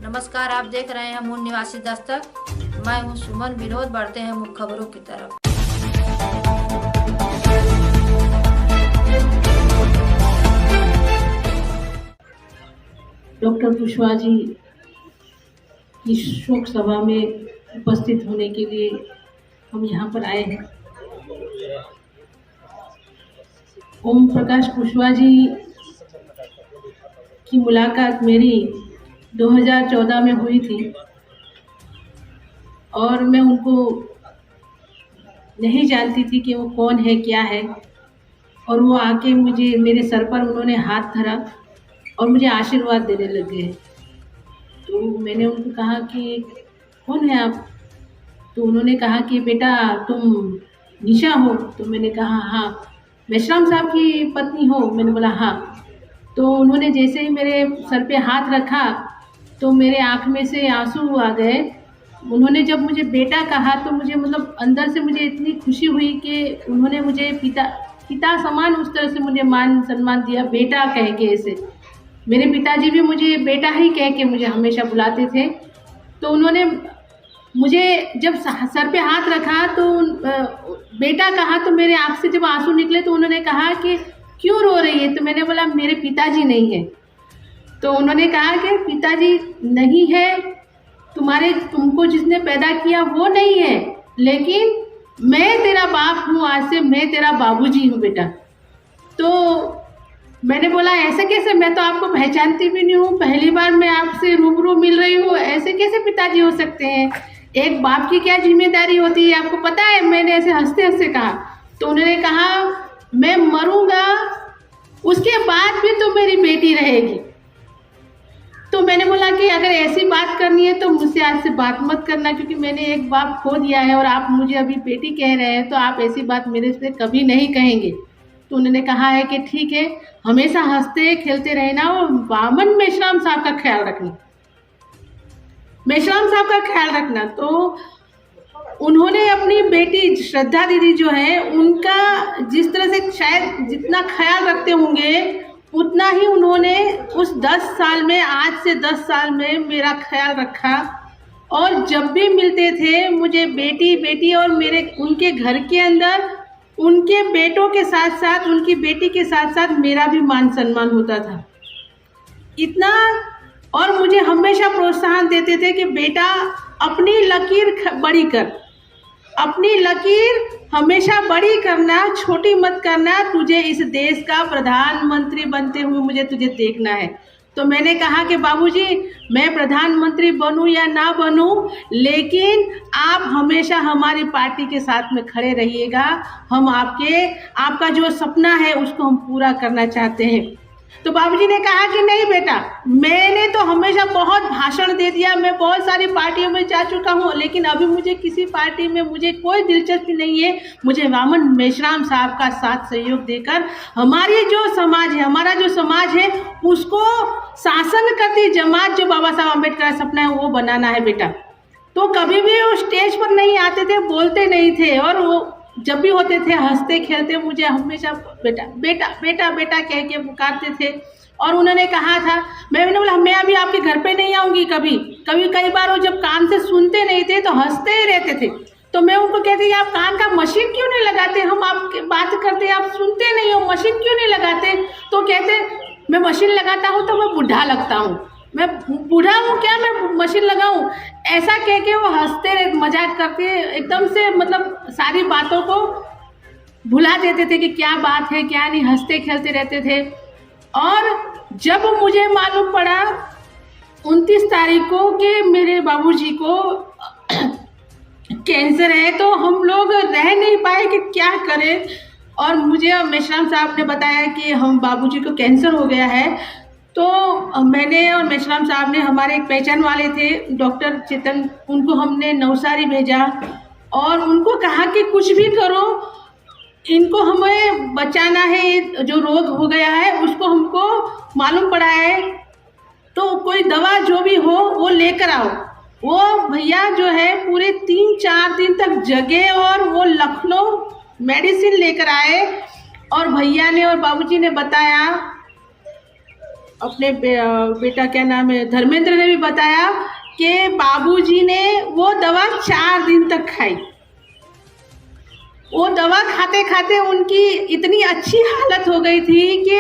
नमस्कार, आप देख रहे हैं मूल निवासी दस्तक। मैं हूं सुमन विनोद। बढ़ते हैं मुख्य खबरों की तरफ। डॉक्टर कुशवाहा जी की शोक सभा में उपस्थित होने के लिए हम यहाँ पर आए हैं। ओम प्रकाश कुशवाहा जी की मुलाकात मेरी 2014 में हुई थी और मैं उनको नहीं जानती थी कि वो कौन है, क्या है। और वो आके मुझे मेरे सर पर उन्होंने हाथ धरा और मुझे आशीर्वाद देने लग गए। तो मैंने उनको कहा कि कौन है आप? तो उन्होंने कहा कि बेटा तुम निशा हो। तो मैंने कहा हाँ। मेश्राम साहब की पत्नी हो? मैंने बोला हाँ। तो उन्होंने जैसे ही मेरे सर पे हाथ रखा तो मेरे आँख में से आंसू आ गए। उन्होंने जब मुझे बेटा कहा तो मुझे मतलब अंदर से मुझे इतनी खुशी हुई कि उन्होंने मुझे पिता समान उस तरह से मुझे मान सम्मान दिया, बेटा कह के। ऐसे मेरे पिताजी भी मुझे बेटा ही कह के मुझे हमेशा बुलाते थे। तो उन्होंने मुझे जब सर पे हाथ रखा तो बेटा कहा तो मेरे आँख से जब आंसू निकले तो उन्होंने कहा कि क्यों रो रही है? तो मैंने बोला मेरे पिताजी नहीं है। तो उन्होंने कहा कि पिताजी नहीं है, तुमको जिसने पैदा किया वो नहीं है, लेकिन मैं तेरा बाप हूँ, आज से मैं तेरा बाबूजी हूँ बेटा। तो मैंने बोला ऐसे कैसे? मैं तो आपको पहचानती भी नहीं हूँ, पहली बार मैं आपसे रूबरू मिल रही हूँ, ऐसे कैसे पिताजी हो सकते हैं? एक बाप की क्या जिम्मेदारी होती है आपको पता है? मैंने ऐसे हंसते हंसते कहा। तो उन्होंने कहा मैं मरूंगा उसके बाद भी तो मेरी बेटी रहेगी। तो मैंने बोला कि अगर ऐसी बात करनी है तो मुझसे आज से बात मत करना, क्योंकि मैंने एक बाप खो दिया है और आप मुझे अभी बेटी कह रहे हैं, तो आप ऐसी बात मेरे से कभी नहीं कहेंगे। तो उन्होंने कहा है कि ठीक है, हमेशा हंसते खेलते रहना और वामन मेश्राम साहब का ख्याल रखना, मेश्राम साहब का ख्याल रखना। तो उन्होंने अपनी बेटी श्रद्धा दीदी जो है उनका जिस तरह से शायद जितना ख्याल रखते होंगे उतना ही उन्होंने उस 10 साल में, आज से 10 साल में मेरा ख्याल रखा। और जब भी मिलते थे मुझे बेटी बेटी और मेरे उनके घर के अंदर उनके बेटों के साथ साथ उनकी बेटी के साथ साथ मेरा भी मान सम्मान होता था इतना। और मुझे हमेशा प्रोत्साहन देते थे कि बेटा अपनी लकीर बड़ी कर, अपनी लकीर हमेशा बड़ी करना, छोटी मत करना। तुझे इस देश का प्रधानमंत्री बनते हुए मुझे तुझे देखना है। तो मैंने कहा कि बाबूजी मैं प्रधानमंत्री बनूं या ना बनूं, लेकिन आप हमेशा हमारी पार्टी के साथ में खड़े रहिएगा। हम आपका जो सपना है उसको हम पूरा करना चाहते हैं। तो बाबूजी ने कहा कि नहीं बेटा, मैंने तो हमेशा बहुत भाषण दे दिया, मैं बहुत सारी पार्टियों में जा चुका हूँ, लेकिन अभी मुझे किसी पार्टी में मुझे कोई दिलचस्पी नहीं है। मुझे वामन मेश्राम साहब का साथ सहयोग देकर हमारी जो समाज है, हमारा जो समाज है उसको शासन करती जमात जो बाबा साहब अम्बेडकर का सपना है वो बनाना है बेटा। तो कभी भी वो स्टेज पर नहीं आते थे, बोलते नहीं थे, और वो जब भी होते थे हंसते खेलते मुझे हमेशा बेटा बेटा बेटा बेटा कह के पुकारते थे। और उन्होंने कहा था, मैंने बोला मैं अभी आपके घर पे नहीं आऊँगी कई बार वो जब कान से सुनते नहीं थे तो हंसते ही रहते थे। तो मैं उनको कहती आप कान का मशीन क्यों नहीं लगाते? हम आपकी बात करते आप सुनते नहीं हो, मशीन क्यों नहीं लगाते? तो कहते मैं मशीन लगाता हूँ तो मैं बूढ़ा लगता हूँ, मैं बूढ़ा हूँ क्या मैं मशीन लगाऊं? ऐसा कह के वो हंसते रहे, मजाक करके एकदम से मतलब सारी बातों को भुला देते थे कि क्या बात है क्या नहीं, हंसते खेलते रहते थे। और जब मुझे मालूम पड़ा 29 तारीख को कि मेरे बाबूजी को कैंसर है तो हम लोग रह नहीं पाए कि क्या करें। और मुझे मेश्राम साहब ने बताया कि हम बाबूजी को कैंसर हो गया है। तो मैंने और मेश्राम साहब ने, हमारे एक पहचान वाले थे डॉक्टर चेतन, उनको हमने नवसारी भेजा और उनको कहा कि कुछ भी करो, इनको हमें बचाना है, जो रोग हो गया है उसको हमको मालूम पड़ा है, तो कोई दवा जो भी हो वो लेकर आओ। वो भैया जो है पूरे 3-4 दिन तक जगे और वो लखनऊ मेडिसिन लेकर आए। और भैया ने और बाबूजी ने बताया अपने बेटा क्या नाम है धर्मेंद्र ने भी बताया कि बाबूजी ने वो दवा 4 दिन तक खाई। वो दवा खाते खाते उनकी इतनी अच्छी हालत हो गई थी कि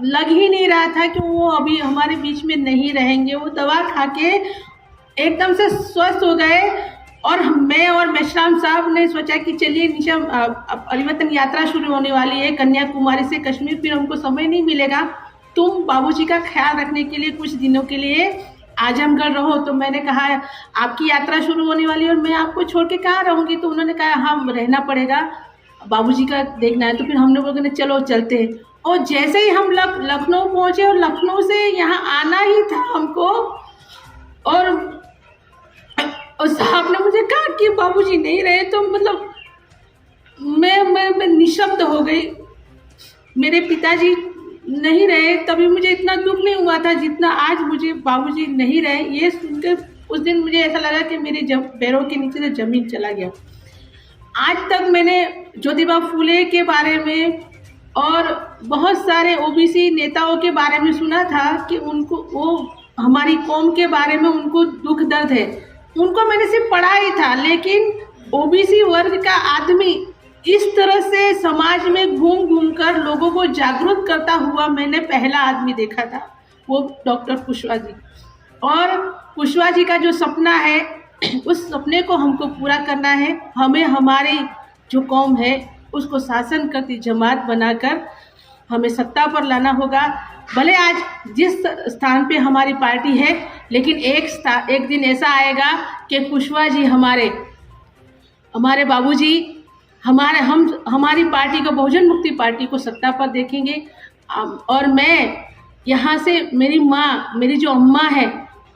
लग ही नहीं रहा था कि वो अभी हमारे बीच में नहीं रहेंगे। वो दवा खा के एकदम से स्वस्थ हो गए। और मैं और मेश्राम साहब ने सोचा कि चलिए निशा परिवर्तन यात्रा शुरू होने वाली है कन्याकुमारी से कश्मीर, फिर हमको समय नहीं मिलेगा, तुम बाबूजी का ख्याल रखने के लिए कुछ दिनों के लिए आजमगढ़ रहो। तो मैंने कहा आपकी यात्रा शुरू होने वाली है और मैं आपको छोड़ के कहाँ रहूँगी। तो उन्होंने कहा हाँ रहना पड़ेगा, बाबूजी का देखना है। तो फिर हमने बोला चलो चलते हैं। और जैसे ही हम लखनऊ पहुँचे और लखनऊ से यहाँ आना ही था हमको, और साहब ने मुझे कहा कि बाबूजी नहीं रहे, तो मतलब मैं निशब्द हो गई। मेरे पिताजी नहीं रहे तभी मुझे इतना दुख नहीं हुआ था जितना आज मुझे बाबूजी नहीं रहे ये सुनकर। उस दिन मुझे ऐसा लगा कि मेरे पैरों के नीचे से जमीन चला गया। आज तक मैंने ज्योतिबा फूले के बारे में और बहुत सारे ओबीसी नेताओं के बारे में सुना था कि उनको वो हमारी कौम के बारे में उनको दुख दर्द है, उनको मैंने सिर्फ पढ़ा ही था। लेकिन ओबीसी वर्ग का आदमी इस तरह से समाज में घूम घूम कर लोगों को जागरूक करता हुआ मैंने पहला आदमी देखा था, वो डॉक्टर कुशवाहा जी। और कुशवाहा जी का जो सपना है उस सपने को हमको पूरा करना है। हमें हमारी जो कौम है उसको शासन करती जमात बनाकर हमें सत्ता पर लाना होगा। भले आज जिस स्थान पे हमारी पार्टी है, लेकिन एक दिन ऐसा आएगा कि कुशवाहा जी हमारे बाबूजी हमारी पार्टी को बहुजन मुक्ति पार्टी को सत्ता पर देखेंगे। और मैं यहाँ से मेरी जो अम्मा है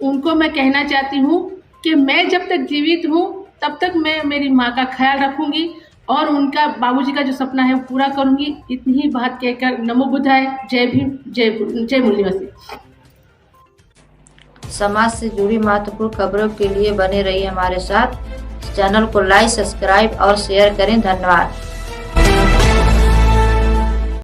उनको मैं कहना चाहती हूँ कि मैं जब तक जीवित हूँ तब तक मैं मेरी माँ का ख्याल रखूँगी और उनका बाबूजी का जो सपना है वो पूरा करूँगी। इतनी ही बात कहकर नमो बुद्धाय, जय भीम, जय मूल निवासी। समाज से जुड़ी महत्वपूर्ण खबरों के लिए बने रहिए हमारे साथ। चैनल को लाइक, सब्सक्राइब और शेयर करें। धन्यवाद।